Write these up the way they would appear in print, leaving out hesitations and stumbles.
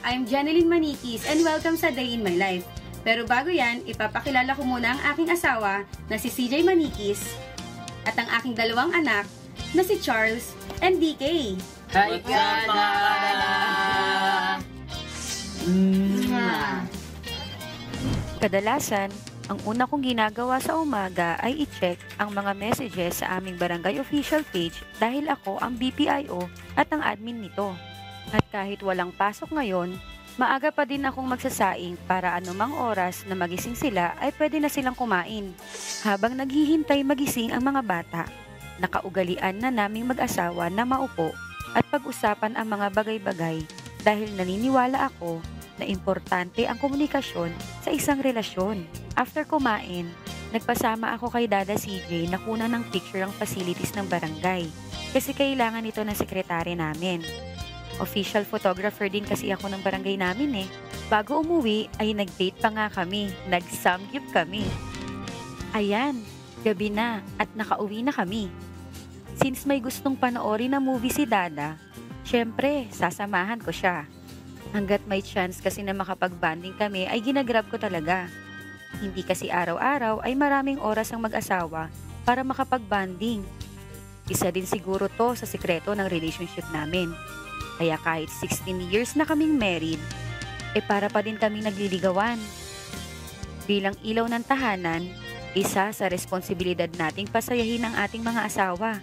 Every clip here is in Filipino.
I'm Janeline Maniquis and welcome sa Day in My Life. Pero bago yan, ipapakilala ko muna ang aking asawa na si CJ Maniquis at ang aking dalawang anak na si Charles and DK. Hi, Kana! Kadalasan, ang una kong ginagawa sa umaga ay i-check ang mga messages sa aming barangay official page dahil ako ang BPIO at ang admin nito. At kahit walang pasok ngayon, maaga pa din akong magsasaing para anumang oras na magising sila ay pwede na silang kumain. Habang naghihintay magising ang mga bata, nakaugalian na naming mag-asawa na maupo at pag-usapan ang mga bagay-bagay dahil naniniwala ako na importante ang komunikasyon sa isang relasyon. After kumain, nagpasama ako kay Dada CJ na kunan ng picture ang facilities ng barangay kasi kailangan ito ng sekretary namin. Official photographer din kasi ako ng barangay namin eh. Bago umuwi ay nag-date pa nga kami, nag-samgyup kami. Ayan, gabi na at nakauwi na kami. Since may gustong panoorin na movie si Dada, syempre sasamahan ko siya. Hanggat may chance kasi na makapag-banding kami ay ginagrab ko talaga. Hindi kasi araw-araw ay maraming oras ang mag-asawa para makapag-banding. Isa din siguro to sa sikreto ng relationship namin. Kaya kahit 16 years na kaming married, para pa din kaming nagliligawan. Bilang ilaw ng tahanan, isa sa responsibilidad nating pasayahin ang ating mga asawa.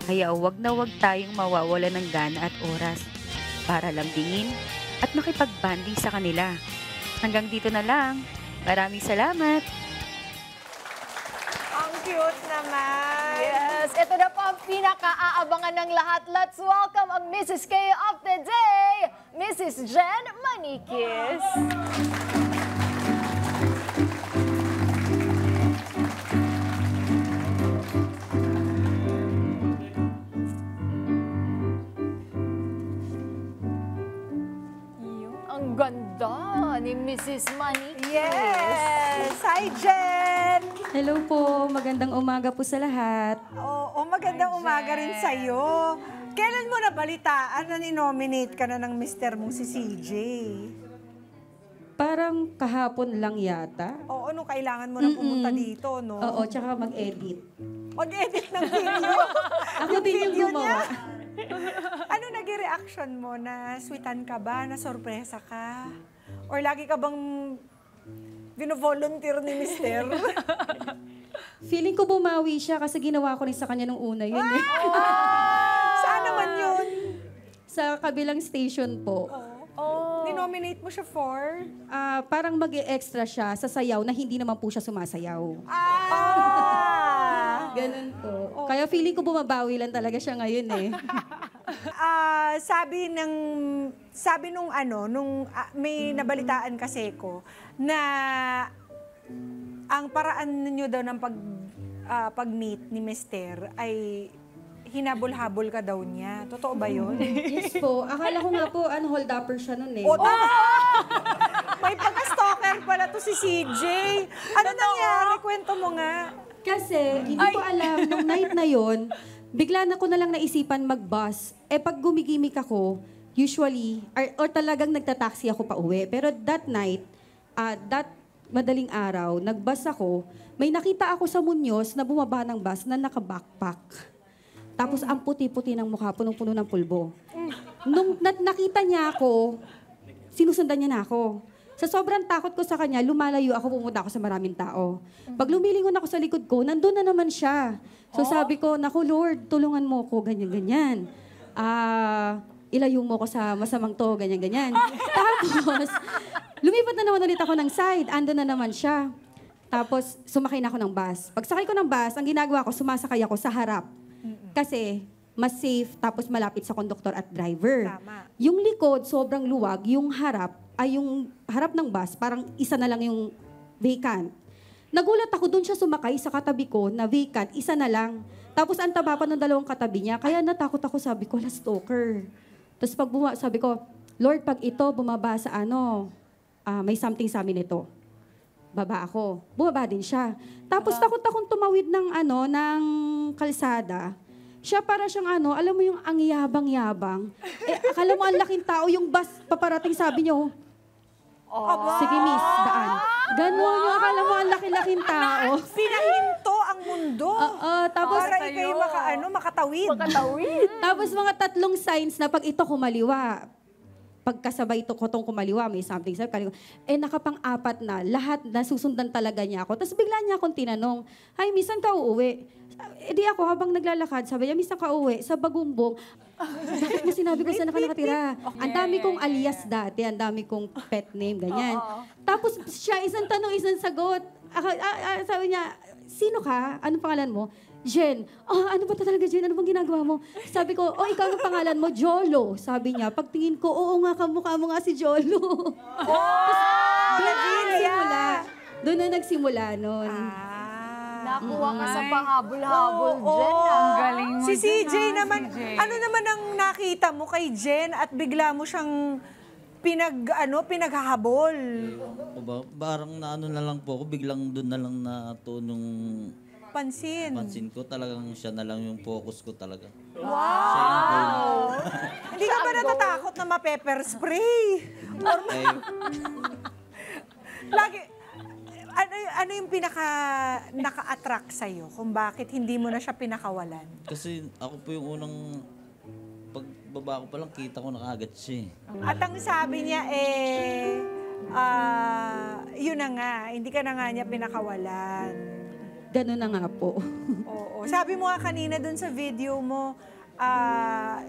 Kaya wag na wag tayong mawawala ng gana at oras para lambingin at makipag-banding sa kanila. Hanggang dito na lang. Maraming salamat! Ang cute naman! Yes, ito na po ang pinaka-aabangan ng lahat. Let's welcome ang Mrs. K of the day, Mrs. Jen Maniquis. Ang ganda ni Mrs. Maniquis. Yes! Hi, Jen! Hello po, magandang umaga po sa lahat. Oo, magandang umaga rin sa'yo. Kailan mo nabalitaan na ni-nominate ka na ng mister mong si CJ? Parang kahapon lang yata. Oo, nung kailangan mo na pumunta dito, no? Oo, tsaka mag-edit. Mag-edit ng video. Ako din yung video gumawa. Ano naging reaction mo? Na sweetan ka ba? Na sorpresa ka? Or lagi ka bang vino-volunteer ni mister? Feeling ko bumawi siya kasi ginawa ko rin sa kanya nung una yun eh. Saan naman yun? Sa kabilang station po. Ni-nominate mo siya for? Parang mag-e-extra siya sa sayaw na hindi naman po siya sumasayaw. Ganun po. Kaya feeling ko bumabawi lang talaga siya ngayon eh. Sabi nung may nabalitaan kasi ko na ang paraan niyo daw ng pag-meet ni mister ay hinabol-habol ka daw niya. Totoo ba yun? Yes po. Akala ko nga po, hold-upper siya nun eh. O, tama! May pagka-stalker pala to si CJ. Ano nangyari? Kwento mo nga. Kasi, hindi ko alam, nung night na yon, bigla na ko na lang naisipan mag-bus. Pag gumigimik ako, usually, or talagang nagtataxi ako pa uwi. Pero that night, that madaling araw, nag-bus ako, may nakita ako sa Muñoz na bumaba ng bus na naka-backpack. Tapos ang puti-puti ng mukha, punong-puno ng pulbo. Nung nakita niya ako, sinusundan niya na ako. Sa sobrang takot ko sa kanya, lumalayo ako, pumunta ako sa maraming tao. Pag lumilingon ako sa likod ko, nandun na naman siya. So sabi ko, naku Lord, tulungan mo ko, ganyan-ganyan. Ilayo mo ko sa masamang to, ganyan-ganyan. Tapos, lumipat na naman ulit ako ng side, andun na naman siya. Tapos, sumakay na ako ng bus. Pag sakay ko ng bus, ang ginagawa ko, sumasakay ako sa harap. Kasi, mas safe, tapos malapit sa konduktor at driver. Tama. Yung likod, sobrang luwag. Yung harap ng bus, parang isa na lang yung vacant. Nagulat ako, doon siya sumakay sa katabi ko na vacant, isa na lang. Tapos ang taba pa ng dalawang katabi niya, kaya natakot ako, sabi ko, stalker. Tapos sabi ko, Lord, pag ito bumaba sa may something sa amin ito. Baba ako. Bumaba din siya. Tapos takot akong tumawid ng kalsada. Siya para siyang ano, alam mo yung ang yabang-yabang. Akala mo ang laking tao, yung bus paparating sabi niyo, sige miss, daan. Ganon yung akala mo ang laki-laking tao. Pinahinto ang mundo. Tapos, Para ikay makatawid. tapos mga 3 signs na pag ito kumaliwa, pagkasabay ito ko tong kumaliwa, may something sa kaliwa. Nakapang-4 na, lahat nasusundan talaga niya ako. Tapos bigla niya akong tinanong, "Hi, miss, saan ka uuwi?" Di ako, habang naglalakad, sabi niya, "Miss, saan ka uuwi?" "Sa Bagumbong." "Bakit mo sinabi ko saan ka nakatira?" Ang dami kong alias dati, ang dami kong pet name, ganyan. Tapos siya, isang tanong, isang sagot. Sabi niya, "Sino ka? Anong pangalan mo?" "Jen." "Ano ba talaga, Jen? Ano bang ginagawa mo?" Sabi ko, ikaw ang pangalan mo, Jolo. Sabi niya, pagtingin ko, oo nga, kamukha mo nga si Jolo. Doon na nagsimula nun. Nakuha ka sa pahabol-habol, Jen. Ang galing mo Si dyan, CJ naman, CJ. ano naman ang nakita mo kay Jen at bigla mo siyang pinaghahabol? Parang naano na lang po ako, biglang doon na lang natunong Pansin. pansin ko, talagang siya na lang yung focus ko talaga. Wow! Hindi ka ba natatakot na ma-pepper spray? Eh, Lagi, ano yung naka-attract sa'yo kung bakit hindi mo na siya pinakawalan? kasi ako po yung unang pagbaba ko pa lang, kita ko na kaagad siya. At ang sabi niya yun na nga, hindi ka na nga niya pinakawalan. Ganun na nga po. Oo. Sabi mo nga kanina dun sa video mo,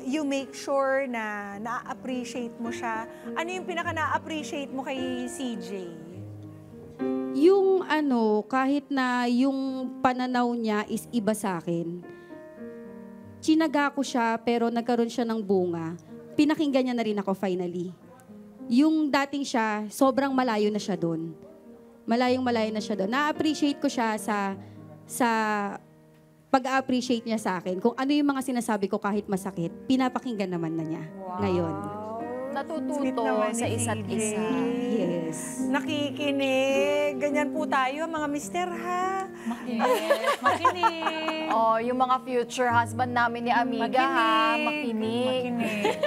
you make sure na na-appreciate mo siya. Ano yung pinaka na-appreciate mo kay CJ? Yung kahit na yung pananaw niya is iba sa akin, chinaga ko siya pero nagkaroon siya ng bunga. Pinakinggan niya na rin ako finally. Yung dating siya, sobrang malayo na siya doon. Malayong-malayo na siya doon. Na-appreciate ko siya sa pag-appreciate niya sa akin. Kung ano yung mga sinasabi ko kahit masakit, pinapakinggan naman na niya ngayon. Sweet Natututo naman ni sa isa't CJ. isa. Yes. Nakikinig. Ganyan po tayo, mga mister, ha? Makinig. Yung mga future husband namin ni Amiga, ha? Makinig.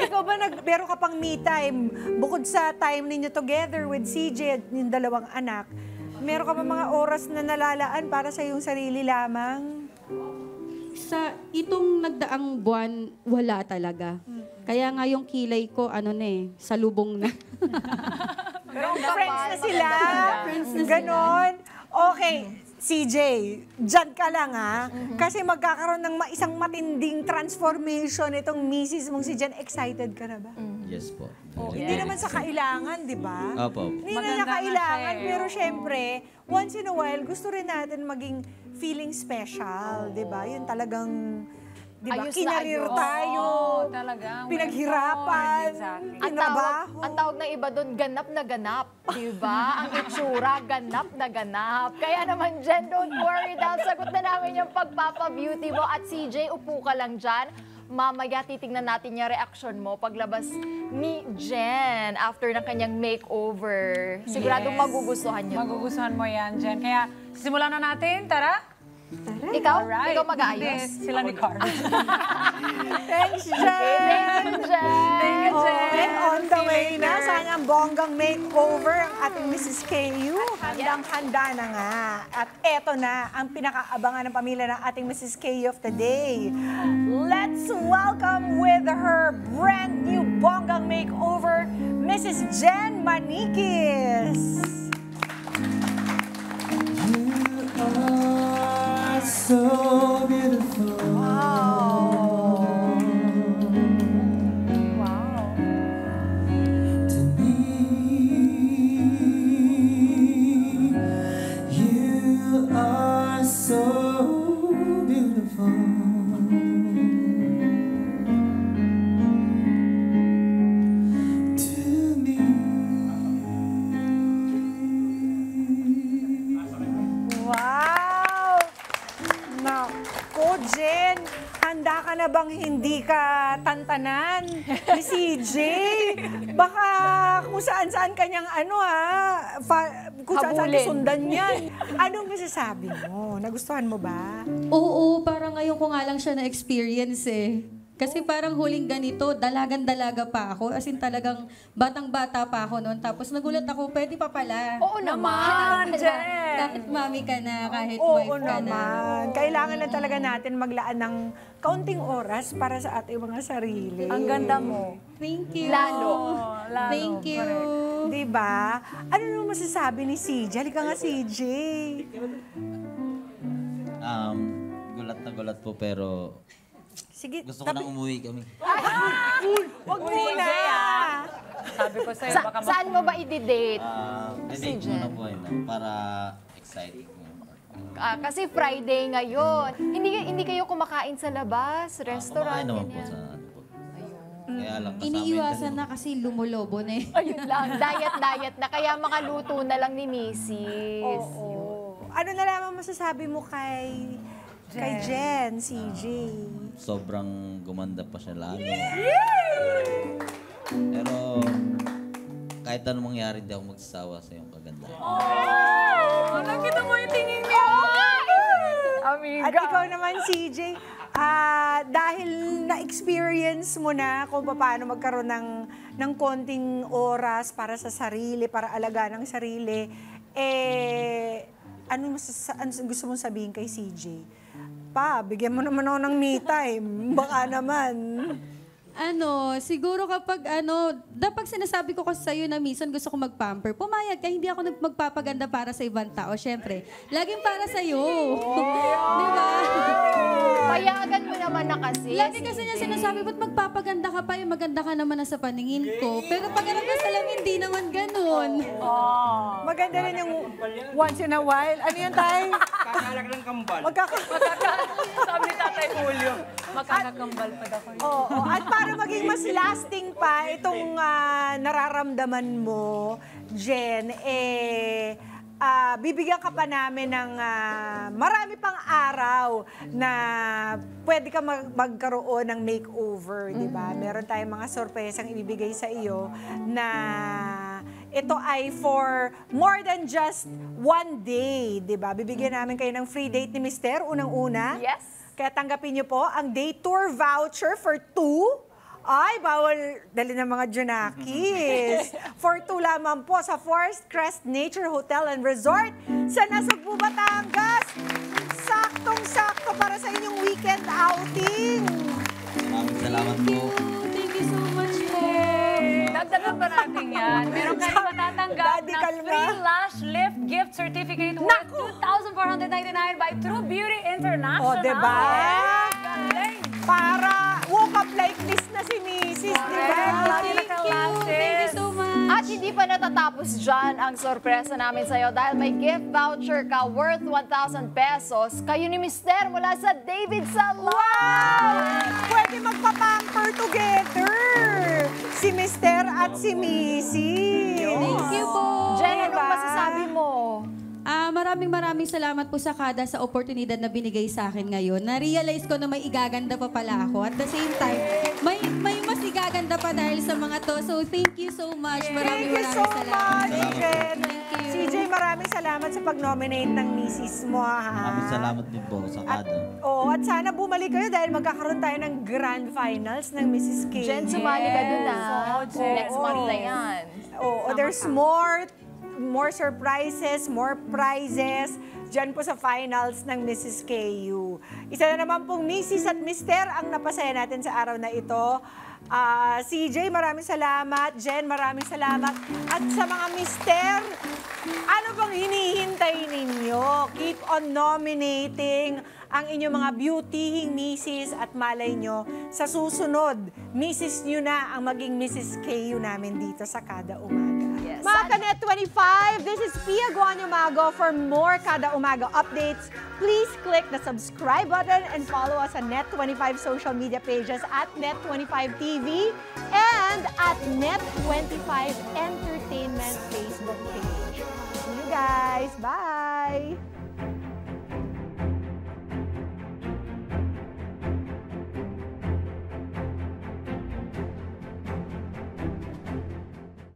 Ikaw ba, meron ka pang me time? Bukod sa time ninyo together with CJ at yung 2 anak, meron ka ba mga oras na nalalaan para sa iyong sarili lamang? Sa itong nagdaang buwan, wala talaga. Kaya nga yung kilay ko, salubong na. Pero friends na sila. Ganon. Okay, CJ, dyan ka lang ha. Kasi magkakaroon ng isang matinding transformation itong misis mong si Jen. Excited ka na ba? Yes po. Hindi naman sa kailangan, di ba? Opo. Hindi na Maganda niya nga kailangan, siya eh. pero syempre, once in a while, gusto rin natin maging feeling special, di ba? Yun talagang, di ba, Ayos na kinarir ayos. tayo, Talagang pinaghirapan, Exactly. kinabaho. Ang tawag ng iba doon, ganap na ganap. Diba? Ang itsura, ganap na ganap. Kaya naman, Jen, don't worry dahil sagot na namin yung pagpapa-beauty mo. At CJ, upo ka lang dyan. Mamaya titignan natin yung reaction mo paglabas ni Jen after ng kanyang makeover. Siguradong Yes. magugustuhan niyo. Magugustuhan mo yan, Jen. Kaya simulan na natin, tara. Ikaw? Alright. Ikaw mag-aayos? Hindi, sila ni Carl. Thanks, Jen! Thank you, Jen! Okay, on the way na. Sana ang bonggang makeover ang ating Mrs. KU. Handang-handa na nga. At eto na ang pinakaabangan ng pamilya ng ating Mrs. KU of the day. Let's welcome with her brand new bonggang makeover, Mrs. Jen Maniquis. So beautiful. Wow. To me, you are so beautiful. To me. Wow! Now, na bang hindi ka tantanan ni CJ? Baka kung saan-saan kanyang kung saan-saan Habulin. sundan yan. Anong masasabi mo? Nagustuhan mo ba? Oo, parang ngayon ko nga lang siya na-experience eh. Kasi parang huling ganito, dalagan-dalaga pa ako. As in talagang batang-bata pa ako noon. Tapos nagulat ako, pwede pa pala. Oo naman, Jen. Kahit mami ka na, kahit Oo wife ka na. naman. Kailangan lang talaga natin maglaan ng kaunting oras para sa ating mga sarili. Ang ganda mo. Thank you. Lalo. Thank you. Diba? Ano naman masasabi ni CJ? Halika nga, CJ. Gulat na gulat po pero Sige, gusto ko nang umuwi kami. Wag muna. Sabi ko sa'yo, baka Saan mo ba i-date? Date muna po yun para exciting. Kasi Friday ngayon. Hindi kayo kumakain sa labas, restaurant, Kumakain naman po ganyan. sa ano po. Kaya lang kasama Iniiwasan na kasi lumulobo na eh. Ayun lang, diet na. Kaya makaluto na lang ni Mrs. Oo. Ano na lamang masasabi mo kay Jen, CJ? Sobrang gumanda pa siya lalo. Pero kahit anong mangyari, hindi ako magsasawa sa iyong kagandahan. nakita mo yung tingin niya. Amiga. At ikaw naman, CJ, dahil na-experience mo na kung paano magkaroon ng konting oras para sa sarili, para alagaan ng sarili, ano gusto mong sabihin kay CJ? Pa, bigyan mo naman ako ng me time. Baka naman. Siguro kapag dapat sinasabi ko kasi sa'yo na minsan gusto ko mag-pamper, pumayag ka, hindi ako magpapaganda para sa ibang tao, syempre. Laging para sa'yo. Di ba? Payagan mo naman na kasi. Lagi kasi niya sinasabi, ba't magpapaganda ka pa, yung maganda ka naman na sa paningin ko. Pero pag alam hindi naman ganun. Maganda rin yung once in a while. Ano yan, Tay? Kakalag ng kambal. Sabi ni Tatay Julio, makakakambal pa ako. Oo. At para maging mas lasting pa itong nararamdaman mo, Jen, bibigyan ka pa namin ng marami pang araw na pwede ka magkaroon ng makeover, di ba? Meron tayong mga sorpresang ibibigay sa iyo na ito ay for more than just one day, di ba? Bibigyan namin kayo ng free date ni Mister, unang-una. Yes. Kaya tanggapin niyo po ang day tour voucher for 2. Ay, bawal dali ng mga Junakis. For 2 lamang po sa Forest Crest Nature Hotel and Resort sa Nasugbu, Batangas. Saktong-sakto para sa inyong weekend outing. Maraming salamat po. Thank you so much po. Dagdagan pa natin yan. Meron kayo matatanggap Daddy, na kalma. free lash lift gift certificate worth 2,499 by True Beauty International. O, diba? Galing! Para woke up like this na si Mrs. Diba? Thank you so much. At hindi pa natatapos dyan ang sorpresa namin sa'yo dahil may gift voucher ka worth 1,000 pesos. Kayo ni Mister mula sa David Salon. Pwede magpa-pamper together. Si Mister at si Mrs. Thank you po. Jen, anong Diba? masasabi mo? Maraming salamat po sa Kada sa oportunidad na binigay sa akin ngayon. Na-realize ko na may igaganda pa pala ako. At the same time, may mas igaganda pa dahil sa mga to. So, thank you so much. Thank you so salamat. much, Jen. CJ, maraming salamat sa pag-nominate ng Mrs. mo, ha? Maraming salamat din po sa kada. At sana bumalik kayo dahil magkakaroon tayo ng grand finals ng Mrs. K. Jen, sumali ka dun Jen. Next month na yan. There's more surprises, more prizes dyan po sa finals ng Mrs. KU. Isa na naman pong Mrs. at Mister ang napasaya natin sa araw na ito. CJ, maraming salamat. Jen, maraming salamat. At sa mga Mister, ano bang hinihintay ninyo? Keep on nominating ang inyong mga beautying Mrs. at malay nyo, sa susunod, Mrs. nyo na ang maging Mrs. KU namin dito sa Kada Umaga. Yes. Mga Kanet 25, this is Pia Guanyo Mago. For more Kada Umaga updates, please click the subscribe button and follow us on Net25 social media pages at Net25 TV and at Net25 Entertainment Facebook page. See you guys. Bye!